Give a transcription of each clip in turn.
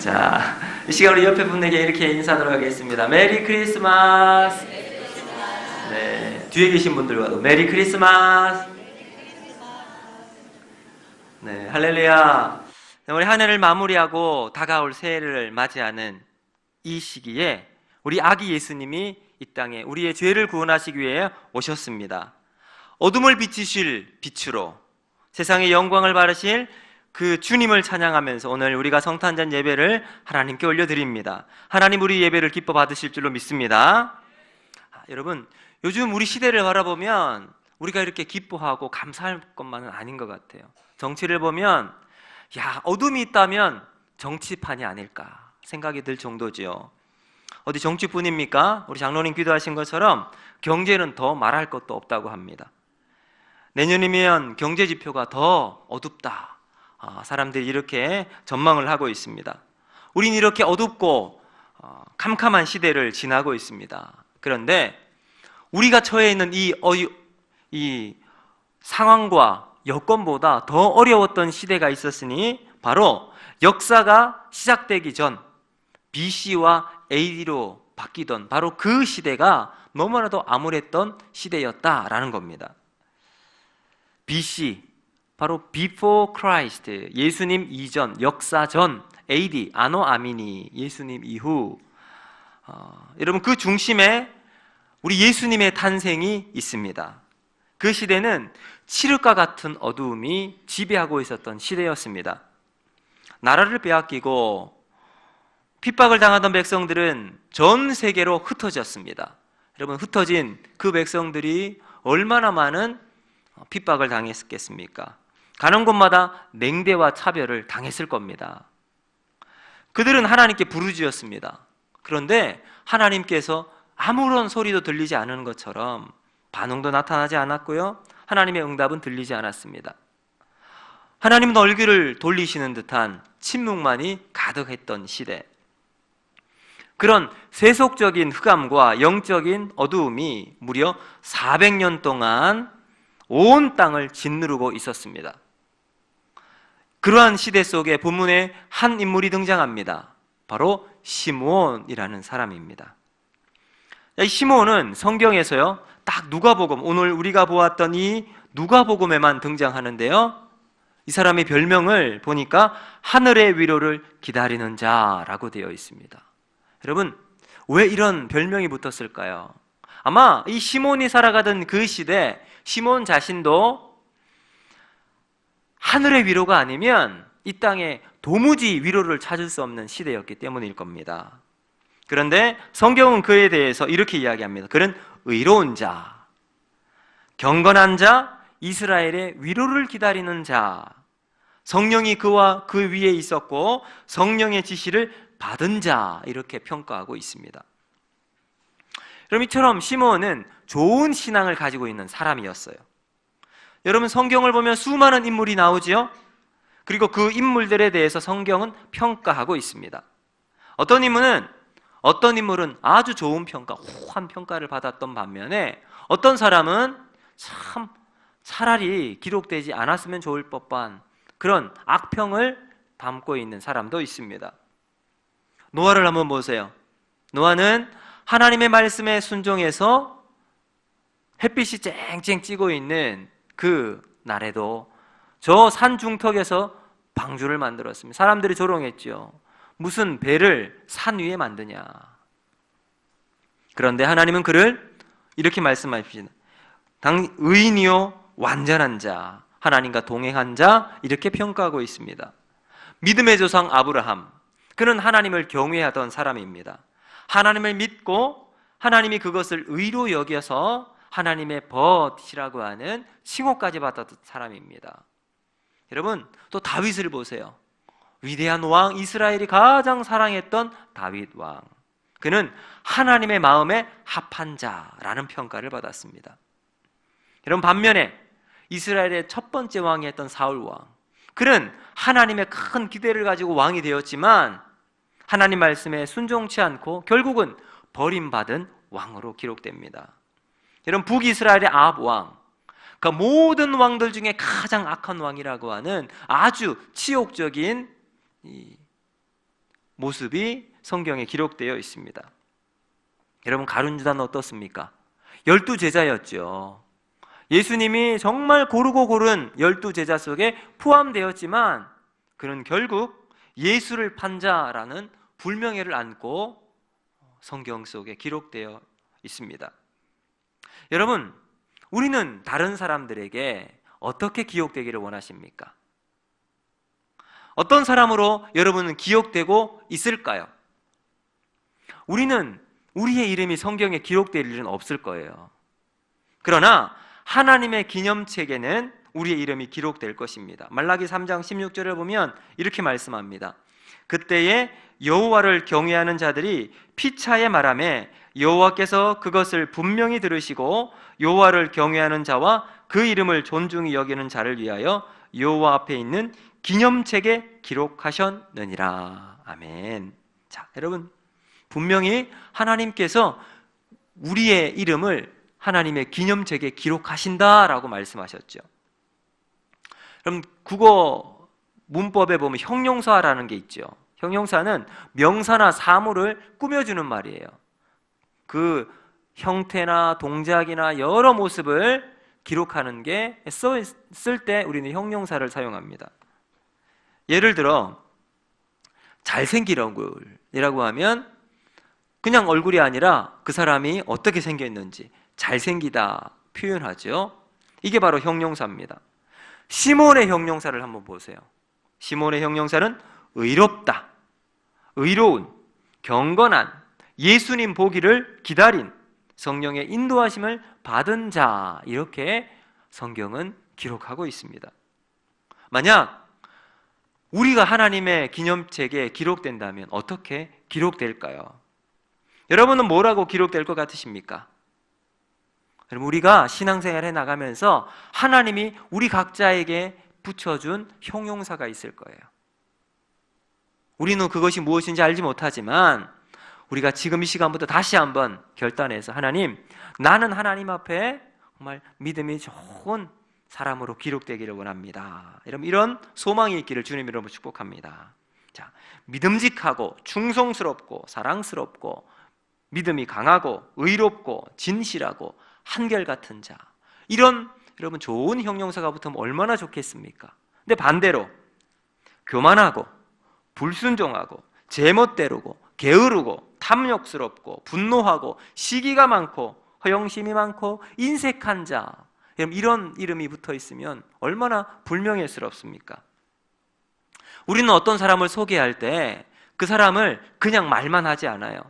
자, 이 시간 우리 옆에 분에게 이렇게 인사하도록 하겠습니다. 메리 크리스마스. 네, 뒤에 계신 분들과도 메리 크리스마스. 네, 할렐루야. 우리 한 해를 마무리하고 다가올 새해를 맞이하는 이 시기에 우리 아기 예수님이 이 땅에 우리의 죄를 구원하시기 위해 오셨습니다. 어둠을 비추실 빛으로 세상의 영광을 바르실 그 주님을 찬양하면서 오늘 우리가 성탄절 예배를 하나님께 올려드립니다. 하나님 우리 예배를 기뻐 받으실 줄로 믿습니다. 여러분, 요즘 우리 시대를 바라보면 우리가 이렇게 기뻐하고 감사할 것만은 아닌 것 같아요. 정치를 보면 어둠이 있다면 정치판이 아닐까 생각이 들 정도지요. 어디 정치뿐입니까? 우리 장로님 기도하신 것처럼 경제는 더 말할 것도 없다고 합니다. 내년이면 경제 지표가 더 어둡다. 사람들이 이렇게 전망을 하고 있습니다. 우린 이렇게 어둡고 캄캄한 시대를 지나고 있습니다. 그런데 우리가 처해 있는 이 상황과 여건보다 더 어려웠던 시대가 있었으니 바로 역사가 시작되기 전 BC와 AD로 바뀌던 바로 그 시대가 너무나도 암울했던 시대였다라는 겁니다. BC, 바로 Before Christ, 예수님 이전, 역사 전, AD, 아노 아미니, 예수님 이후. 여러분, 그 중심에 우리 예수님의 탄생이 있습니다. 그 시대는 칠흑과 같은 어두움이 지배하고 있었던 시대였습니다. 나라를 빼앗기고 핍박을 당하던 백성들은 전 세계로 흩어졌습니다. 여러분, 흩어진 그 백성들이 얼마나 많은 핍박을 당했겠습니까? 가는 곳마다 냉대와 차별을 당했을 겁니다. 그들은 하나님께 부르짖었습니다. 그런데 하나님께서 아무런 소리도 들리지 않은 것처럼 반응도 나타나지 않았고요, 하나님의 응답은 들리지 않았습니다. 하나님은 얼굴을 돌리시는 듯한 침묵만이 가득했던 시대, 그런 세속적인 흑암과 영적인 어두움이 무려 400년 동안 온 땅을 짓누르고 있었습니다. 그러한 시대 속에 본문에 한 인물이 등장합니다. 바로 시므온이라는 사람입니다. 이 시므온은 성경에서요, 딱 누가복음, 오늘 우리가 보았던 이 누가복음에만 등장하는데요, 이 사람의 별명을 보니까 하늘의 위로를 기다리는 자라고 되어 있습니다. 여러분, 왜 이런 별명이 붙었을까요? 아마 이 시므온이 살아가던 그 시대, 시므온 자신도 하늘의 위로가 아니면 이 땅에 도무지 위로를 찾을 수 없는 시대였기 때문일 겁니다. 그런데 성경은 그에 대해서 이렇게 이야기합니다. 그는 의로운 자, 경건한 자, 이스라엘의 위로를 기다리는 자, 성령이 그와 그 위에 있었고 성령의 지시를 받은 자, 이렇게 평가하고 있습니다. 그럼 이처럼 시므온은 좋은 신앙을 가지고 있는 사람이었어요. 여러분, 성경을 보면 수많은 인물이 나오지요? 그리고 그 인물들에 대해서 성경은 평가하고 있습니다. 어떤 인물은 아주 좋은 평가, 호한 평가를 받았던 반면에 어떤 사람은 참 차라리 기록되지 않았으면 좋을 법한 그런 악평을 담고 있는 사람도 있습니다. 노아를 한번 보세요. 노아는 하나님의 말씀에 순종해서 햇빛이 쨍쨍 찌고 있는 그 날에도 저 산 중턱에서 방주를 만들었습니다. 사람들이 조롱했죠. 무슨 배를 산 위에 만드냐. 그런데 하나님은 그를 이렇게 말씀하십니다. 의인이요 완전한 자, 하나님과 동행한 자, 이렇게 평가하고 있습니다. 믿음의 조상 아브라함, 그는 하나님을 경외하던 사람입니다. 하나님을 믿고 하나님이 그것을 의로 여겨서 하나님의 벗이라고 하는 칭호까지 받았던 사람입니다. 여러분, 또 다윗을 보세요. 위대한 왕, 이스라엘이 가장 사랑했던 다윗 왕, 그는 하나님의 마음에 합한 자라는 평가를 받았습니다. 여러분, 반면에 이스라엘의 첫 번째 왕이었던 사울 왕, 그는 하나님의 큰 기대를 가지고 왕이 되었지만 하나님 말씀에 순종치 않고 결국은 버림받은 왕으로 기록됩니다. 여러분, 북이스라엘의 아합 왕, 그 모든 왕들 중에 가장 악한 왕이라고 하는 아주 치욕적인 모습이 성경에 기록되어 있습니다. 여러분, 가룟 유다는 어떻습니까? 12제자였죠. 예수님이 정말 고르고 고른 12제자 속에 포함되었지만 그는 결국 예수를 판 자라는 불명예를 안고 성경 속에 기록되어 있습니다. 여러분, 우리는 다른 사람들에게 어떻게 기억되기를 원하십니까? 어떤 사람으로 여러분은 기억되고 있을까요? 우리는 우리의 이름이 성경에 기록될 일은 없을 거예요. 그러나 하나님의 기념책에는 우리의 이름이 기록될 것입니다. 말라기 3장 16절을 보면 이렇게 말씀합니다. 그때에 여호와를 경외하는 자들이 피차에 말하매 여호와께서 그것을 분명히 들으시고 여호와를 경외하는 자와 그 이름을 존중히 여기는 자를 위하여 여호와 앞에 있는 기념책에 기록하셨느니라. 아멘. 자, 여러분, 분명히 하나님께서 우리의 이름을 하나님의 기념책에 기록하신다라고 말씀하셨죠. 그럼 국어 문법에 보면 형용사라는 게 있죠. 형용사는 명사나 사물을 꾸며주는 말이에요. 그 형태나 동작이나 여러 모습을 기록하는 게 쓸 때 우리는 형용사를 사용합니다. 예를 들어 잘생긴 얼굴이라고 하면 그냥 얼굴이 아니라 그 사람이 어떻게 생겼는지 잘생기다 표현하죠. 이게 바로 형용사입니다. 시몬의 형용사를 한번 보세요. 시몬의 형용사는 의롭다, 의로운, 경건한, 예수님 보기를 기다린, 성령의 인도하심을 받은 자, 이렇게 성경은 기록하고 있습니다. 만약 우리가 하나님의 기념책에 기록된다면 어떻게 기록될까요? 여러분은 뭐라고 기록될 것 같으십니까? 여러분, 우리가 신앙생활 해나가면서 하나님이 우리 각자에게 붙여준 형용사가 있을 거예요. 우리는 그것이 무엇인지 알지 못하지만 우리가 지금 이 시간부터 다시 한번 결단해서 하나님, 나는 하나님 앞에 정말 믿음이 좋은 사람으로 기록되기를 원합니다. 이런 소망이 있기를 주님 이름으로 축복합니다. 자, 믿음직하고 충성스럽고 사랑스럽고 믿음이 강하고 의롭고 진실하고 한결같은 자, 이런 여러분 좋은 형용사가 붙으면 얼마나 좋겠습니까? 근데 반대로 교만하고 불순종하고 제멋대로고 게으르고 탐욕스럽고 분노하고 시기가 많고 허영심이 많고 인색한 자, 이런 이름이 붙어 있으면 얼마나 불명예스럽습니까? 우리는 어떤 사람을 소개할 때 그 사람을 그냥 말만 하지 않아요.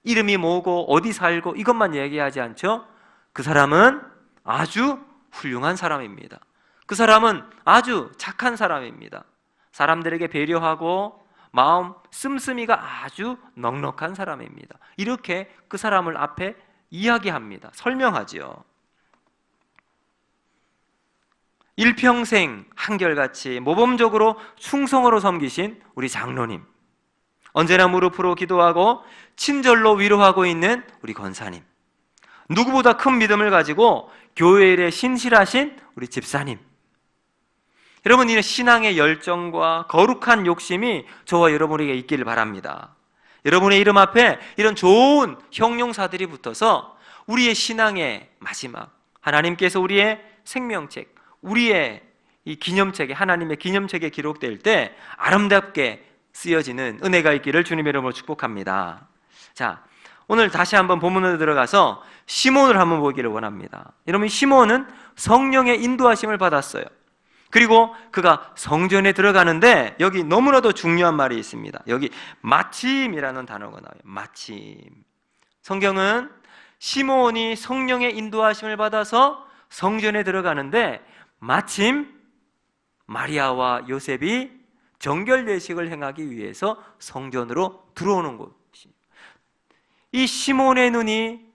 이름이 뭐고 어디 살고 이것만 얘기하지 않죠? 그 사람은 아주 훌륭한 사람입니다. 그 사람은 아주 착한 사람입니다. 사람들에게 배려하고 마음 씀씀이가 아주 넉넉한 사람입니다. 이렇게 그 사람을 앞에 이야기합니다. 설명하지요. 일평생 한결같이 모범적으로 충성으로 섬기신 우리 장로님, 언제나 무릎으로 기도하고 친절로 위로하고 있는 우리 권사님, 누구보다 큰 믿음을 가지고 교회 일에 신실하신 우리 집사님, 여러분, 이 신앙의 열정과 거룩한 욕심이 저와 여러분에게 있기를 바랍니다. 여러분의 이름 앞에 이런 좋은 형용사들이 붙어서 우리의 신앙의 마지막, 하나님께서 우리의 생명책, 우리의 이 기념책에, 하나님의 기념책에 기록될 때 아름답게 쓰여지는 은혜가 있기를 주님의 이름으로 축복합니다. 자, 오늘 다시 한번 본문으로 들어가서 시몬을 한번 보기를 원합니다. 여러분, 시몬은 성령의 인도하심을 받았어요. 그리고 그가 성전에 들어가는데 여기 너무나도 중요한 말이 있습니다. 여기 마침이라는 단어가 나와요. 마침. 성경은 시몬이 성령의 인도하심을 받아서 성전에 들어가는데 마침 마리아와 요셉이 정결 예식을 행하기 위해서 성전으로 들어오는 곳입니다. 이 시몬의 눈이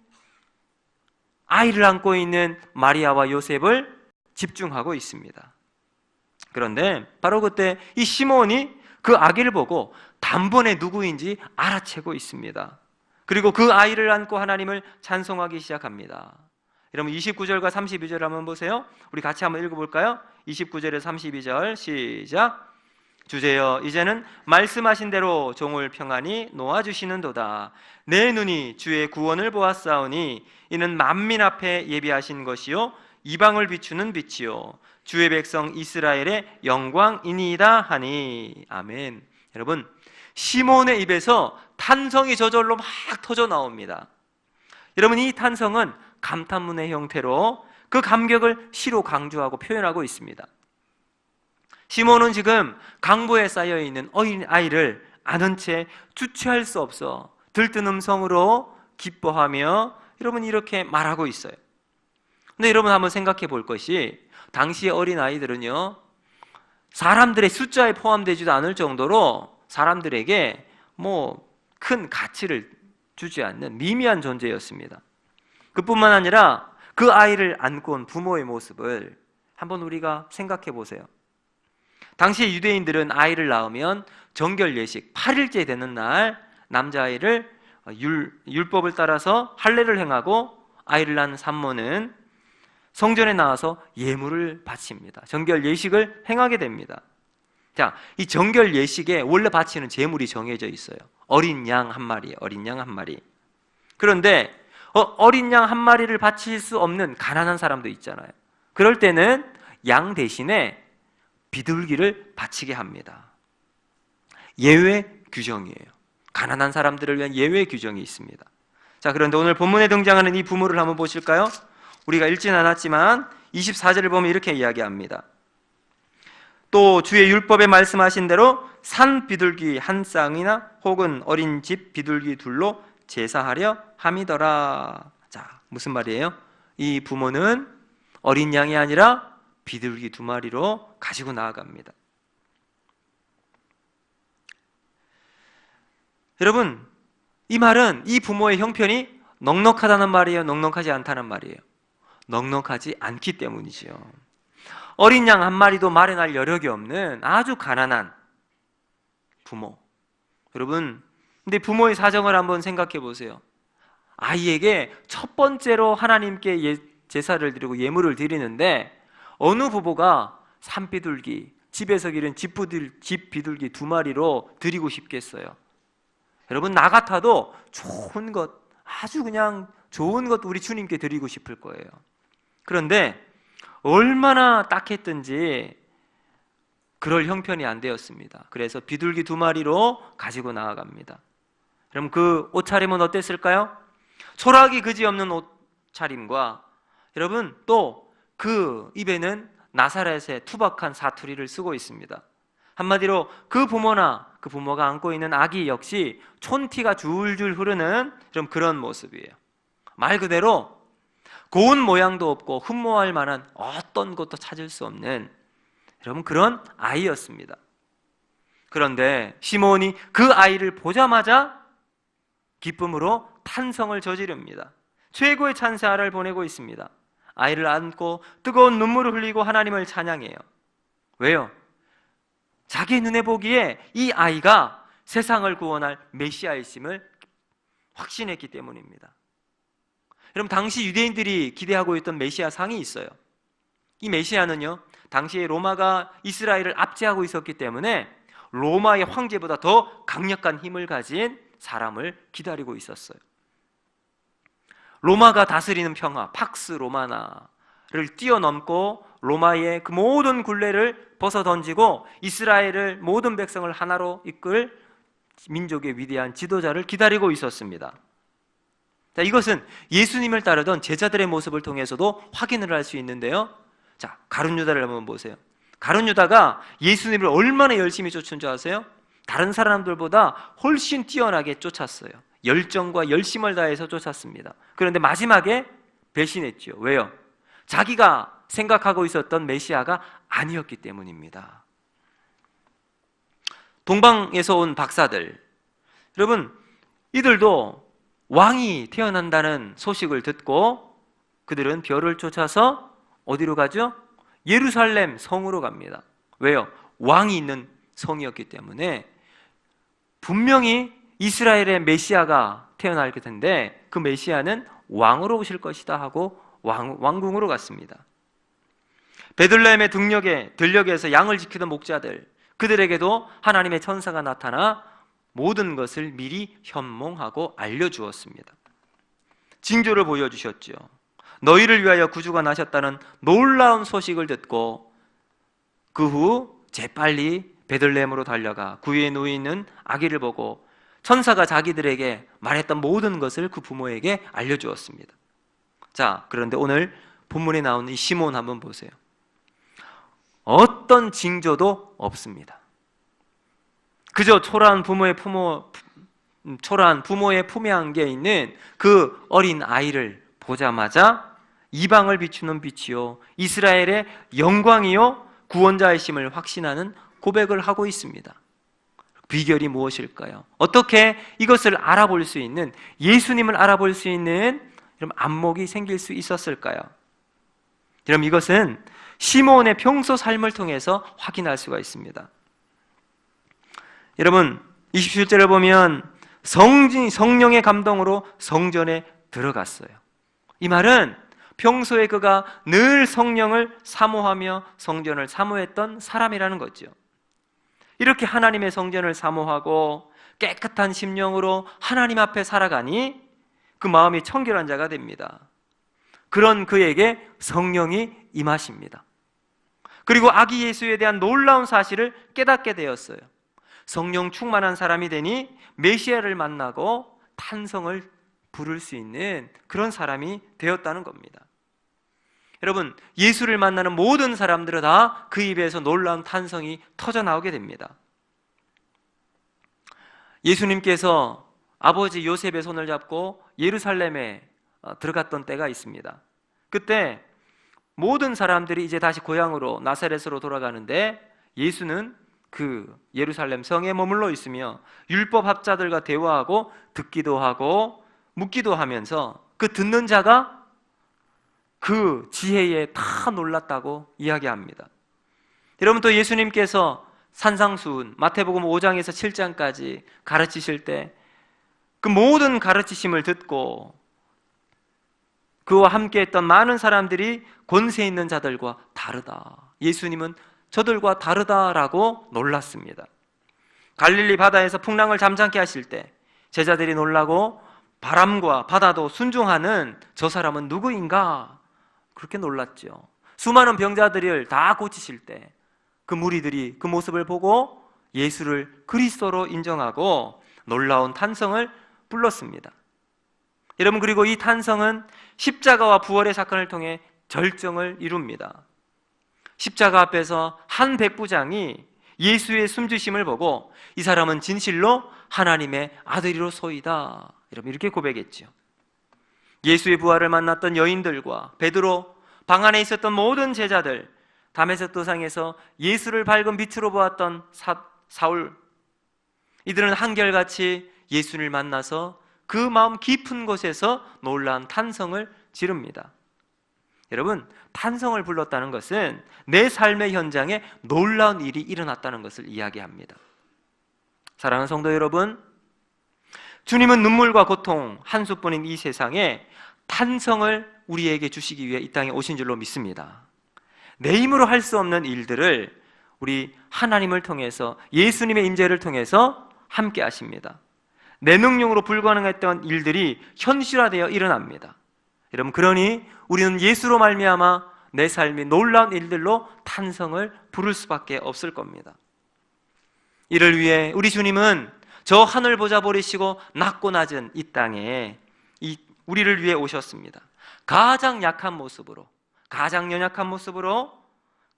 아이를 안고 있는 마리아와 요셉을 집중하고 있습니다. 그런데 바로 그때 이 시몬이 그 아기를 보고 단번에 누구인지 알아채고 있습니다. 그리고 그 아이를 안고 하나님을 찬송하기 시작합니다. 여러분, 29절과 32절 한번 보세요. 우리 같이 한번 읽어볼까요? 29절에서 32절 시작. 주제여 이제는 말씀하신 대로 종을 평안히 놓아주시는도다. 내 눈이 주의 구원을 보았사오니 이는 만민 앞에 예비하신 것이요 이방을 비추는 빛이요 주의 백성 이스라엘의 영광이니이다 하니. 아멘. 여러분, 시몬의 입에서 탄성이 저절로 막 터져 나옵니다. 여러분, 이 탄성은 감탄문의 형태로 그 감격을 시로 강조하고 표현하고 있습니다. 시몬은 지금 강보에 쌓여있는 어린아이를 아는 채 주체할 수 없어 들뜬 음성으로 기뻐하며 여러분 이렇게 말하고 있어요. 근데 여러분 한번 생각해 볼 것이, 당시의 어린아이들은요 사람들의 숫자에 포함되지도 않을 정도로 사람들에게 큰 가치를 주지 않는 미미한 존재였습니다. 그뿐만 아니라 그 아이를 안고 온 부모의 모습을 한번 우리가 생각해 보세요. 당시 유대인들은 아이를 낳으면 정결 예식 8일째 되는 날 남자아이를 율법을 따라서 할례를 행하고 아이를 낳은 산모는 성전에 나와서 예물을 바칩니다. 정결 예식을 행하게 됩니다. 자, 이 정결 예식에 원래 바치는 제물이 정해져 있어요. 어린 양 한 마리, 어린 양 한 마리. 그런데 어린 양 한 마리를 바칠 수 없는 가난한 사람도 있잖아요. 그럴 때는 양 대신에 비둘기를 바치게 합니다. 예외 규정이에요. 가난한 사람들을 위한 예외 규정이 있습니다. 자, 그런데 오늘 본문에 등장하는 이 부모를 한번 보실까요? 우리가 읽진 않았지만 24절을 보면 이렇게 이야기합니다. 또 주의 율법에 말씀하신 대로 산 비둘기 한 쌍이나 혹은 어린 집 비둘기 둘로 제사하려 함이더라. 자, 무슨 말이에요? 이 부모는 어린 양이 아니라 비둘기 2마리로 가지고 나아갑니다. 여러분, 이 말은 이 부모의 형편이 넉넉하다는 말이에요? 넉넉하지 않다는 말이에요? 넉넉하지 않기 때문이지요. 어린 양 한 마리도 마련할 여력이 없는 아주 가난한 부모. 여러분, 근데 부모의 사정을 한번 생각해 보세요. 아이에게 첫 번째로 하나님께 제사를 드리고 예물을 드리는데 어느 부부가 산비둘기, 집에서 기른 집 비둘기 2마리로 드리고 싶겠어요? 여러분, 나 같아도 좋은 것, 아주 그냥 좋은 것 우리 주님께 드리고 싶을 거예요. 그런데 얼마나 딱했든지 그럴 형편이 안 되었습니다. 그래서 비둘기 2마리로 가지고 나아갑니다. 그럼 그 옷차림은 어땠을까요? 초라하기 그지없는 옷차림과 여러분 또 그 입에는 나사렛의 투박한 사투리를 쓰고 있습니다. 한마디로 그 부모가 안고 있는 아기 역시 촌티가 줄줄 흐르는 그런 모습이에요. 말 그대로 고운 모양도 없고 흠모할 만한 어떤 것도 찾을 수 없는 여러분 그런 아이였습니다. 그런데 시몬이 그 아이를 보자마자 기쁨으로 탄성을 저지릅니다. 최고의 찬사를 보내고 있습니다. 아이를 안고 뜨거운 눈물을 흘리고 하나님을 찬양해요. 왜요? 자기 눈에 보기에 이 아이가 세상을 구원할 메시아이심을 확신했기 때문입니다. 여러분, 당시 유대인들이 기대하고 있던 메시아 상이 있어요. 이 메시아는요, 당시에 로마가 이스라엘을 압제하고 있었기 때문에 로마의 황제보다 더 강력한 힘을 가진 사람을 기다리고 있었어요. 로마가 다스리는 평화, 팍스 로마나를 뛰어넘고 로마의 그 모든 굴레를 벗어던지고 이스라엘을 모든 백성을 하나로 이끌 민족의 위대한 지도자를 기다리고 있었습니다. 자, 이것은 예수님을 따르던 제자들의 모습을 통해서도 확인을 할 수 있는데요. 자, 가룟 유다를 한번 보세요. 가룟 유다가 예수님을 얼마나 열심히 쫓은 줄 아세요? 다른 사람들보다 훨씬 뛰어나게 쫓았어요. 열정과 열심을 다해서 쫓았습니다. 그런데 마지막에 배신했죠. 왜요? 자기가 생각하고 있었던 메시아가 아니었기 때문입니다. 동방에서 온 박사들, 여러분 이들도 왕이 태어난다는 소식을 듣고 그들은 별을 쫓아서 어디로 가죠? 예루살렘 성으로 갑니다. 왜요? 왕이 있는 성이었기 때문에 분명히 이스라엘의 메시아가 태어날 텐데 그 메시아는 왕으로 오실 것이다 하고 왕궁으로 갔습니다. 베들레헴의 들녘에서 양을 지키던 목자들, 그들에게도 하나님의 천사가 나타나 모든 것을 미리 현몽하고 알려주었습니다. 징조를 보여주셨죠. 너희를 위하여 구주가 나셨다는 놀라운 소식을 듣고 그 후 재빨리 베들레헴으로 달려가 구유에 누워 있는 아기를 보고 천사가 자기들에게 말했던 모든 것을 그 부모에게 알려주었습니다. 자, 그런데 오늘 본문에 나오는 이 시몬 한번 보세요. 어떤 징조도 없습니다. 그저 초라한 부모의 품에 안겨 있는 그 어린 아이를 보자마자 이방을 비추는 빛이요 이스라엘의 영광이요 구원자이심을 확신하는 고백을 하고 있습니다. 비결이 무엇일까요? 어떻게 이것을 알아볼 수 있는, 예수님을 알아볼 수 있는 이런 안목이 생길 수 있었을까요? 여러분, 이것은 시몬의 평소 삶을 통해서 확인할 수가 있습니다. 여러분, 27절을 보면 성령의 감동으로 성전에 들어갔어요. 이 말은 평소에 그가 늘 성령을 사모하며 성전을 사모했던 사람이라는 거죠. 이렇게 하나님의 성전을 사모하고 깨끗한 심령으로 하나님 앞에 살아가니 그 마음이 청결한 자가 됩니다. 그런 그에게 성령이 임하십니다. 그리고 아기 예수에 대한 놀라운 사실을 깨닫게 되었어요. 성령 충만한 사람이 되니 메시아를 만나고 탄성을 부를 수 있는 그런 사람이 되었다는 겁니다. 여러분, 예수를 만나는 모든 사람들은 다 그 입에서 놀라운 탄성이 터져 나오게 됩니다. 예수님께서 아버지 요셉의 손을 잡고 예루살렘에 들어갔던 때가 있습니다. 그때 모든 사람들이 이제 다시 고향으로 나사렛으로 돌아가는데 예수는 그 예루살렘 성에 머물러 있으며 율법학자들과 대화하고 듣기도 하고 묻기도 하면서 그 듣는 자가 그 지혜에 다 놀랐다고 이야기합니다. 여러분, 또 예수님께서 산상수훈 마태복음 5장에서 7장까지 가르치실 때 그 모든 가르치심을 듣고 그와 함께 했던 많은 사람들이 권세 있는 자들과 다르다, 예수님은 저들과 다르다라고 놀랐습니다. 갈릴리 바다에서 풍랑을 잠잠케 하실 때 제자들이 놀라고 바람과 바다도 순종하는 저 사람은 누구인가 그렇게 놀랐죠. 수많은 병자들을 다 고치실 때 그 무리들이 그 모습을 보고 예수를 그리스도로 인정하고 놀라운 탄성을 불렀습니다. 여러분, 그리고 이 탄성은 십자가와 부활의 사건을 통해 절정을 이룹니다. 십자가 앞에서 한 백부장이 예수의 숨주심을 보고 이 사람은 진실로 하나님의 아들이로소이다, 여러분 이렇게 고백했죠. 예수의 부활을 만났던 여인들과 베드로, 방 안에 있었던 모든 제자들, 다메섹 도상에서 예수를 밝은 빛으로 보았던 사울, 이들은 한결같이 예수를 만나서 그 마음 깊은 곳에서 놀라운 탄성을 지릅니다. 여러분, 탄성을 불렀다는 것은 내 삶의 현장에 놀라운 일이 일어났다는 것을 이야기합니다. 사랑하는 성도 여러분, 주님은 눈물과 고통 한 수뿐인 이 세상에 탄성을 우리에게 주시기 위해 이 땅에 오신 줄로 믿습니다. 내 힘으로 할 수 없는 일들을 우리 하나님을 통해서, 예수님의 임재를 통해서 함께 하십니다. 내 능력으로 불가능했던 일들이 현실화되어 일어납니다. 여러분, 그러니 우리는 예수로 말미암아 내 삶이 놀라운 일들로 탄성을 부를 수밖에 없을 겁니다. 이를 위해 우리 주님은 저 하늘 보좌 버리시고 낮고 낮은 이 땅에 우리를 위해 오셨습니다. 가장 약한 모습으로, 가장 연약한 모습으로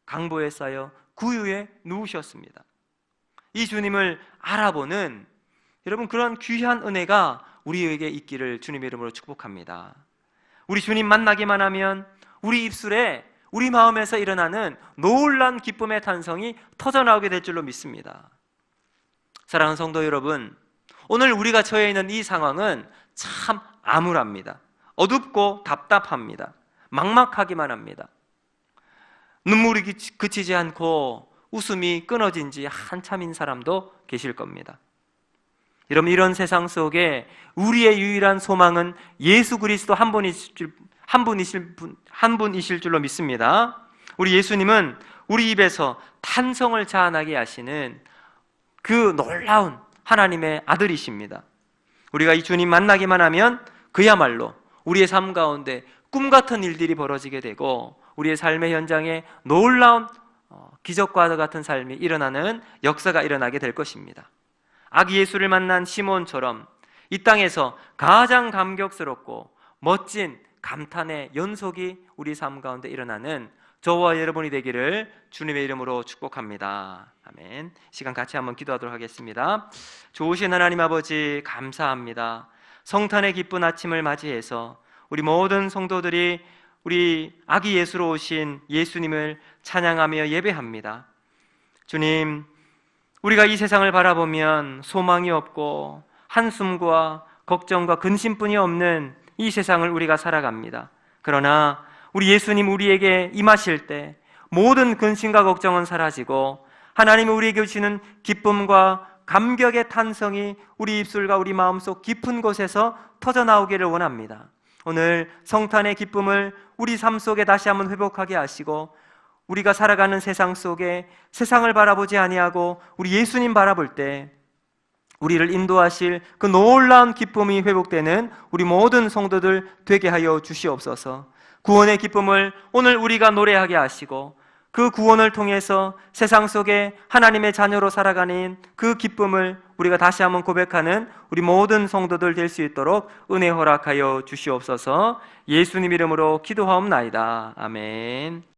강보에 쌓여 구유에 누우셨습니다. 이 주님을 알아보는 여러분, 그런 귀한 은혜가 우리에게 있기를 주님의 이름으로 축복합니다. 우리 주님 만나기만 하면 우리 입술에, 우리 마음에서 일어나는 놀라운 기쁨의 탄성이 터져나오게 될 줄로 믿습니다. 사랑하는 성도 여러분, 오늘 우리가 처해 있는 이 상황은 참 암울합니다. 어둡고 답답합니다. 막막하기만 합니다. 눈물이 그치지 않고 웃음이 끊어진 지 한참인 사람도 계실 겁니다. 여러분, 이런 세상 속에 우리의 유일한 소망은 예수 그리스도 한 분이실 줄로 믿습니다. 우리 예수님은 우리 입에서 탄성을 자아나게 하시는 그 놀라운 하나님의 아들이십니다. 우리가 이 주님 만나기만 하면 그야말로 우리의 삶 가운데 꿈같은 일들이 벌어지게 되고 우리의 삶의 현장에 놀라운 기적과 같은 삶이 일어나는 역사가 일어나게 될 것입니다. 아기 예수를 만난 시몬처럼 이 땅에서 가장 감격스럽고 멋진 감탄의 연속이 우리 삶 가운데 일어나는 저와 여러분이 되기를 주님의 이름으로 축복합니다. 아멘. 시간 같이 한번 기도하도록 하겠습니다. 좋으신 하나님 아버지, 감사합니다. 성탄의 기쁜 아침을 맞이해서 우리 모든 성도들이 우리 아기 예수로 오신 예수님을 찬양하며 예배합니다. 주님, 우리가 이 세상을 바라보면 소망이 없고 한숨과 걱정과 근심뿐이 없는 이 세상을 우리가 살아갑니다. 그러나 우리 예수님 우리에게 임하실 때 모든 근심과 걱정은 사라지고 하나님이 우리에게 주시는 기쁨과 감격의 탄성이 우리 입술과 우리 마음속 깊은 곳에서 터져나오기를 원합니다. 오늘 성탄의 기쁨을 우리 삶 속에 다시 한번 회복하게 하시고 우리가 살아가는 세상 속에 세상을 바라보지 아니하고 우리 예수님 바라볼 때 우리를 인도하실 그 놀라운 기쁨이 회복되는 우리 모든 성도들 되게 하여 주시옵소서. 구원의 기쁨을 오늘 우리가 노래하게 하시고 그 구원을 통해서 세상 속에 하나님의 자녀로 살아가는 그 기쁨을 우리가 다시 한번 고백하는 우리 모든 성도들 될 수 있도록 은혜 허락하여 주시옵소서. 예수님 이름으로 기도하옵나이다. 아멘.